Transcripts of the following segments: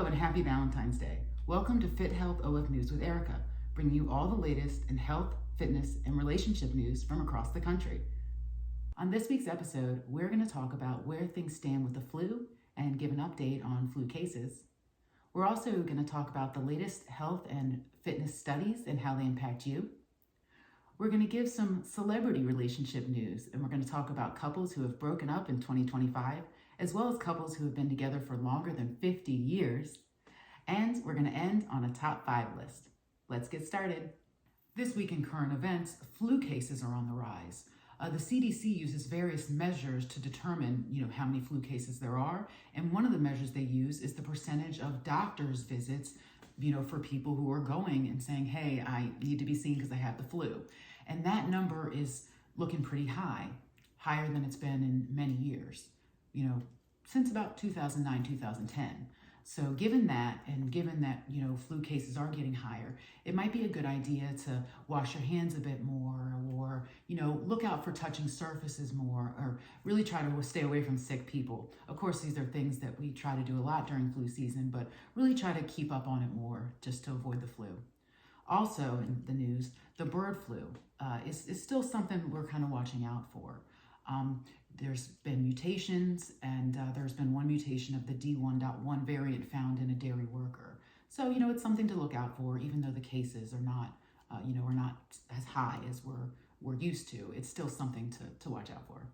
and happy Valentine's Day. Welcome to FitHealthOF News with Erika, bringing you all the latest in health, fitness, and relationship news from across the country. On this week's episode, we're going to talk about where things stand with the flu and give an update on flu cases. We're also going to talk about the latest health and fitness studies and how they impact you. We're going to give some celebrity relationship news, and we're going to talk about couples who have broken up in 2025, as well as couples who have been together for longer than 50 years. And we're going to end on a top 5 list. Let's get started. This week in current events, flu cases are on the rise. The CDC uses various measures to determine, how many flu cases there are. And one of the measures they use is the percentage of doctor's visits, for people who are going and saying, hey, I need to be seen because I have the flu. And that number is looking pretty high, higher than it's been in many years, since about 2009, 2010. So given that, flu cases are getting higher, it might be a good idea to wash your hands a bit more, or, look out for touching surfaces more, or really try to stay away from sick people. Of course, these are things that we try to do a lot during flu season, but really try to keep up on it more just to avoid the flu. Also in the news, the bird flu is still something we're kind of watching out for. There's been mutations, and there's been one mutation of the D1.1 variant found in a dairy worker. So, it's something to look out for, even though the cases are not, are not as high as we're used to. It's still something to watch out for.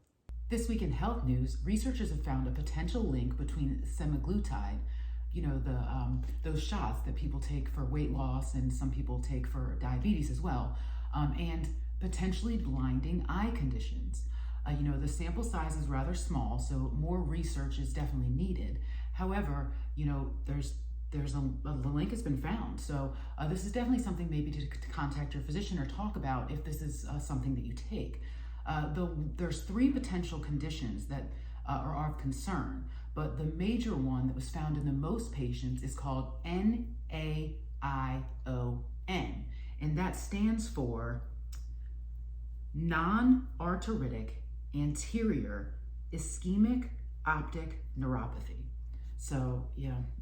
This week in health news, researchers have found a potential link between semaglutide, those shots that people take for weight loss and some people take for diabetes as well, and potentially blinding eye conditions. The sample size is rather small, so more research is definitely needed. However, the link has been found. So this is definitely something maybe to contact your physician or talk about if this is something that you take. There's 3 potential conditions that are of concern, but the major one that was found in the most patients is called NAION, and that stands for non-arteritic anterior ischemic optic neuropathy. So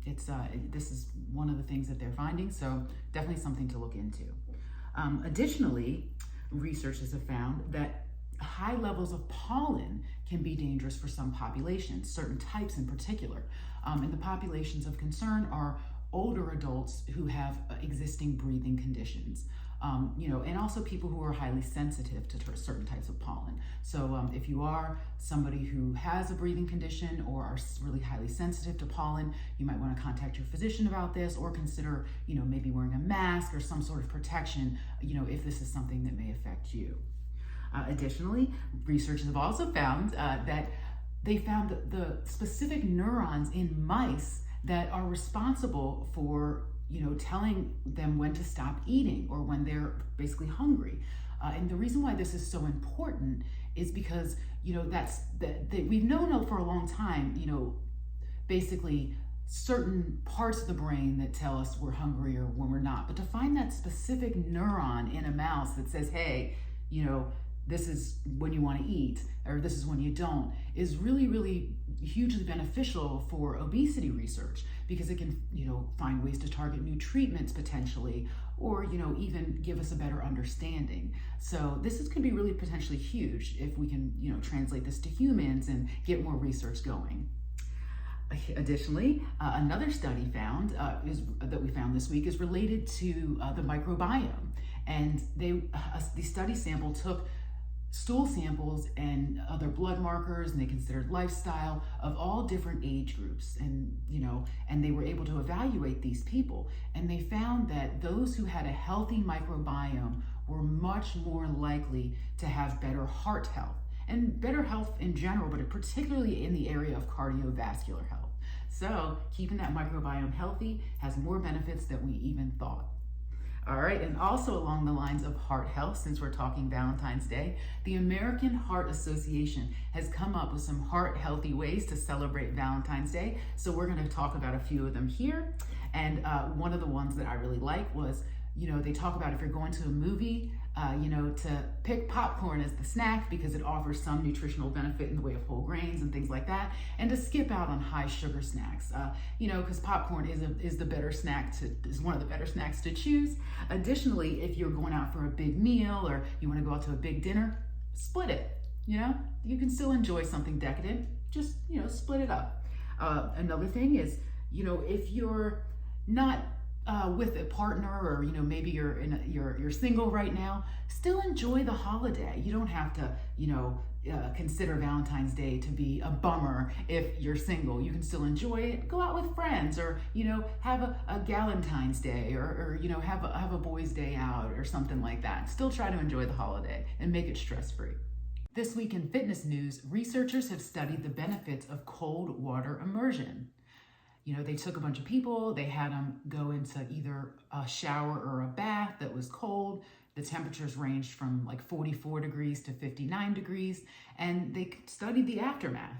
this is one of the things that they're finding, so definitely something to look into. Additionally, researchers have found that high levels of pollen can be dangerous for some populations, certain types in particular. And the populations of concern are older adults who have existing breathing conditions. And also people who are highly sensitive to certain types of pollen. So if you are somebody who has a breathing condition or are really highly sensitive to pollen, you might want to contact your physician about this, or consider, maybe wearing a mask or some sort of protection, if this is something that may affect you. Additionally, researchers have also found that they found the specific neurons in mice that are responsible for telling them when to stop eating or when they're basically hungry. And the reason why this is so important is because, we've known for a long time, basically certain parts of the brain that tell us we're hungry or when we're not. But to find that specific neuron in a mouse that says, hey, this is when you want to eat, or this is when you don't, is really, really hugely beneficial for obesity research, because it can, find ways to target new treatments potentially, or, even give us a better understanding. So this could be really potentially huge if we can, translate this to humans and get more research going. Additionally, another study that we found this week is related to the microbiome. And the study sample took stool samples and other blood markers, and they considered lifestyle of all different age groups, and they were able to evaluate these people, and they found that those who had a healthy microbiome were much more likely to have better heart health and better health in general, but particularly in the area of cardiovascular health. So keeping that microbiome healthy has more benefits than we even thought. All right, and also along the lines of heart health, since we're talking Valentine's Day, the American Heart Association has come up with some heart healthy ways to celebrate Valentine's Day. So we're going to talk about a few of them here. And one of the ones that I really like was, they talk about if you're going to a movie, to pick popcorn as the snack because it offers some nutritional benefit in the way of whole grains and things like that, and to skip out on high sugar snacks, because popcorn is one of the better snacks to choose. Additionally, if you're going out for a big meal or you want to go out to a big dinner, split it. You can still enjoy something decadent, just split it up. Another thing is, if you're not with a partner, or maybe you're single right now, still enjoy the holiday. You don't have to consider Valentine's Day to be a bummer if you're single. You can still enjoy it. Go out with friends, or have a Galentine's Day, or have a boys' day out or something like that. Still try to enjoy the holiday and make it stress-free. This week in fitness news, researchers have studied the benefits of cold water immersion. They took a bunch of people, they had them go into either a shower or a bath that was cold. The temperatures ranged from like 44 degrees to 59 degrees, and they studied the aftermath.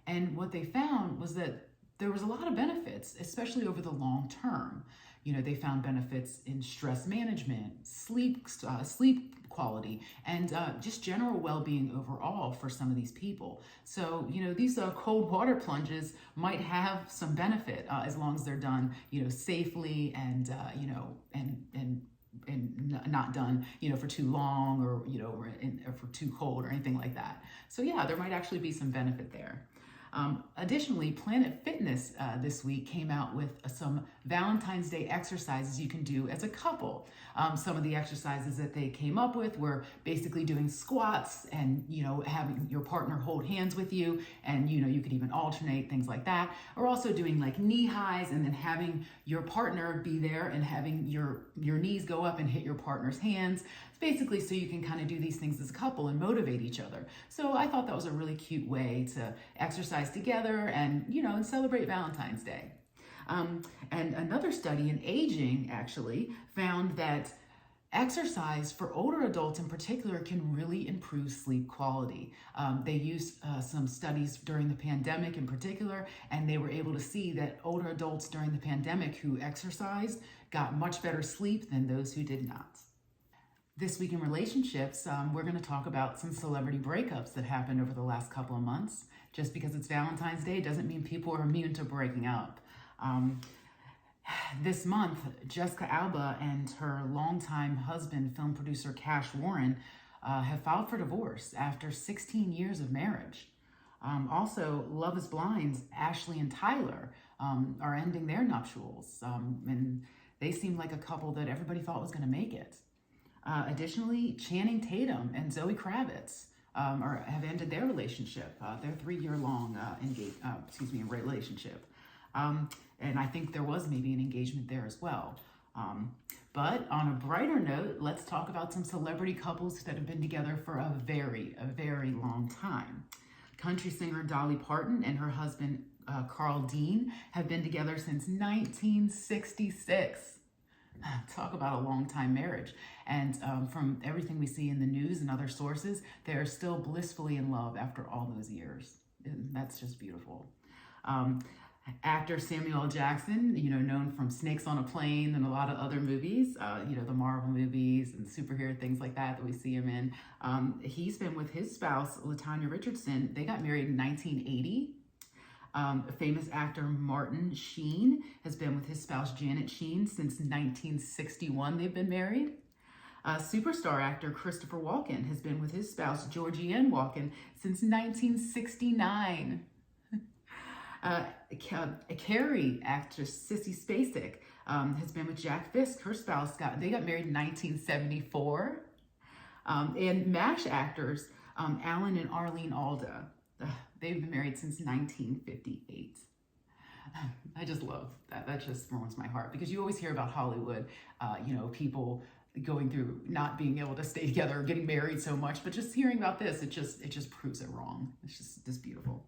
And what they found was that there was a lot of benefits, especially over the long term. They found benefits in stress management, sleep quality, and just general well-being overall for some of these people. So, these cold water plunges might have some benefit as long as they're done, safely and not done, for too long, or or for too cold or anything like that. So yeah, there might actually be some benefit there. Additionally, Planet Fitness this week came out with some Valentine's Day exercises you can do as a couple. Some of the exercises that they came up with were basically doing squats and, having your partner hold hands with you, and, you could even alternate, things like that. Or also doing like knee highs, and then having your partner be there and having your knees go up and hit your partner's hands. Basically, so you can kind of do these things as a couple and motivate each other. So I thought that was a really cute way to exercise together and, and celebrate Valentine's Day. And another study in aging actually found that exercise for older adults in particular can really improve sleep quality. They used some studies during the pandemic in particular, and they were able to see that older adults during the pandemic who exercised got much better sleep than those who did not. This week in relationships, we're going to talk about some celebrity breakups that happened over the last couple of months. Just because it's Valentine's Day doesn't mean people are immune to breaking up. This month, Jessica Alba and her longtime husband, film producer Cash Warren, have filed for divorce after 16 years of marriage. Also, Love is Blind's Ashley and Tyler are ending their nuptials, and they seem like a couple that everybody thought was going to make it. Additionally, Channing Tatum and Zoe Kravitz have ended their relationship, their 3-year-long relationship. And I think there was maybe an engagement there as well. But on a brighter note, let's talk about some celebrity couples that have been together for a very long time. Country singer Dolly Parton and her husband, Carl Dean, have been together since 1966. Talk about a long time marriage. And from everything we see in the news and other sources, they're still blissfully in love after all those years. And that's just beautiful. Actor Samuel L. Jackson, known from Snakes on a Plane and a lot of other movies, the Marvel movies and superhero things like that we see him in. He's been with his spouse, LaTanya Richardson. They got married in 1980. Famous actor Martin Sheen has been with his spouse Janet Sheen since 1961. They've been married. Superstar actor Christopher Walken has been with his spouse Georgianne Walken since 1969. Carrie actress Sissy Spacek has been with Jack Fisk. Her spouse they got married in 1974. And MASH actors Alan and Arlene Alda. They've been married since 1958. I just love that. That just warms my heart, because you always hear about Hollywood, people going through not being able to stay together or getting married so much, but just hearing about this, it just proves it wrong. It's just beautiful.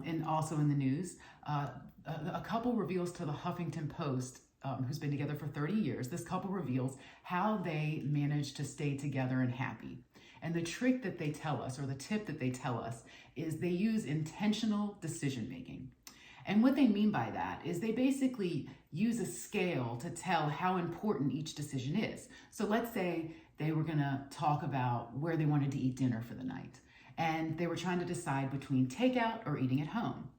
And also in the news, a couple reveals to the Huffington Post, who's been together for 30 years, this couple reveals how they managed to stay together and happy. And the trick that they tell us, or the tip that they tell us, is they use intentional decision making. And what they mean by that is they basically use a scale to tell how important each decision is. So let's say they were gonna talk about where they wanted to eat dinner for the night. And they were trying to decide between takeout or eating at home.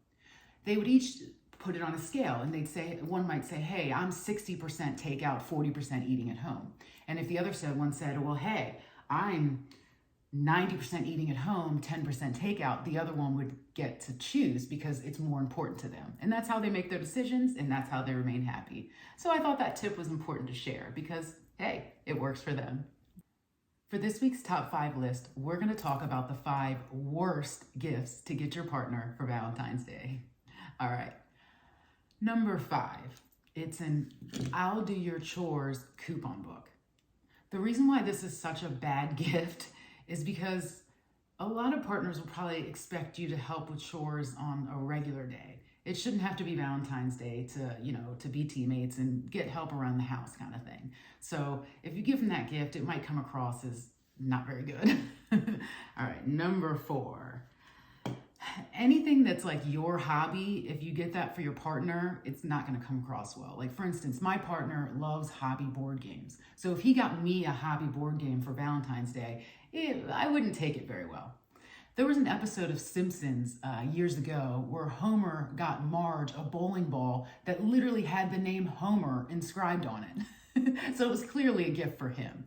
They would each put it on a scale, and they'd say, one might say, hey, I'm 60% takeout, 40% eating at home. And if the other one said, well, hey, I'm 90% eating at home, 10% takeout, the other one would get to choose because it's more important to them. And that's how they make their decisions, and that's how they remain happy. So I thought that tip was important to share because, hey, it works for them. For this week's top 5 list, we're going to talk about the 5 worst gifts to get your partner for Valentine's Day. All right. Number 5, it's an I'll do your chores coupon book. The reason why this is such a bad gift is because a lot of partners will probably expect you to help with chores on a regular day. It shouldn't have to be Valentine's Day to be teammates and get help around the house kind of thing. So if you give them that gift, it might come across as not very good. All right, number 4. Anything that's like your hobby, if you get that for your partner, it's not going to come across well. Like, for instance, my partner loves hobby board games. So if he got me a hobby board game for Valentine's Day, I wouldn't take it very well. There was an episode of Simpsons years ago where Homer got Marge a bowling ball that literally had the name Homer inscribed on it. So it was clearly a gift for him.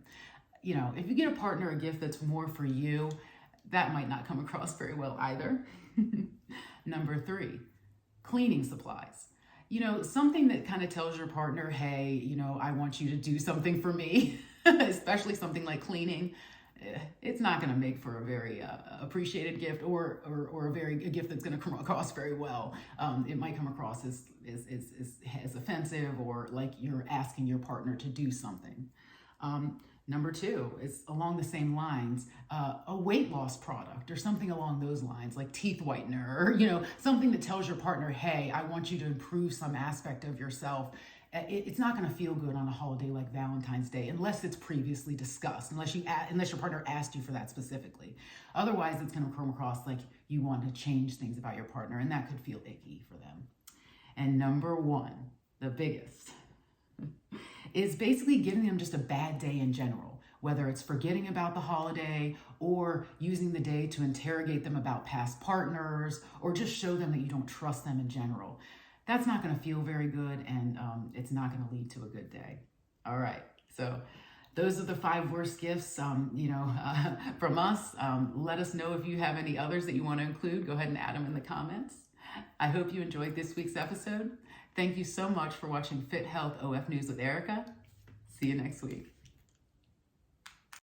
You know, if you get a partner a gift that's more for you, that might not come across very well either. Number 3, cleaning supplies. You know, something that kind of tells your partner, hey, you know, I want you to do something for me, especially something like cleaning. It's not going to make for a very appreciated gift or a gift that's going to come across very well. It might come across as offensive or like you're asking your partner to do something. Number 2 is along the same lines, a weight loss product or something along those lines, like teeth whitener, or, you know, something that tells your partner, hey, I want you to improve some aspect of yourself. It's not going to feel good on a holiday like Valentine's Day unless it's previously discussed, unless your partner asked you for that specifically. Otherwise, it's going to come across like you want to change things about your partner, and that could feel icky for them. And number 1, the biggest, is basically giving them just a bad day in general, whether it's forgetting about the holiday or using the day to interrogate them about past partners or just show them that you don't trust them in general. That's not going to feel very good, and it's not going to lead to a good day. All right, so those are the 5 worst gifts, from us. Let us know if you have any others that you want to include. Go ahead and add them in the comments. I hope you enjoyed this week's episode. Thank you so much for watching FitHealthOF News with Erika. See you next week.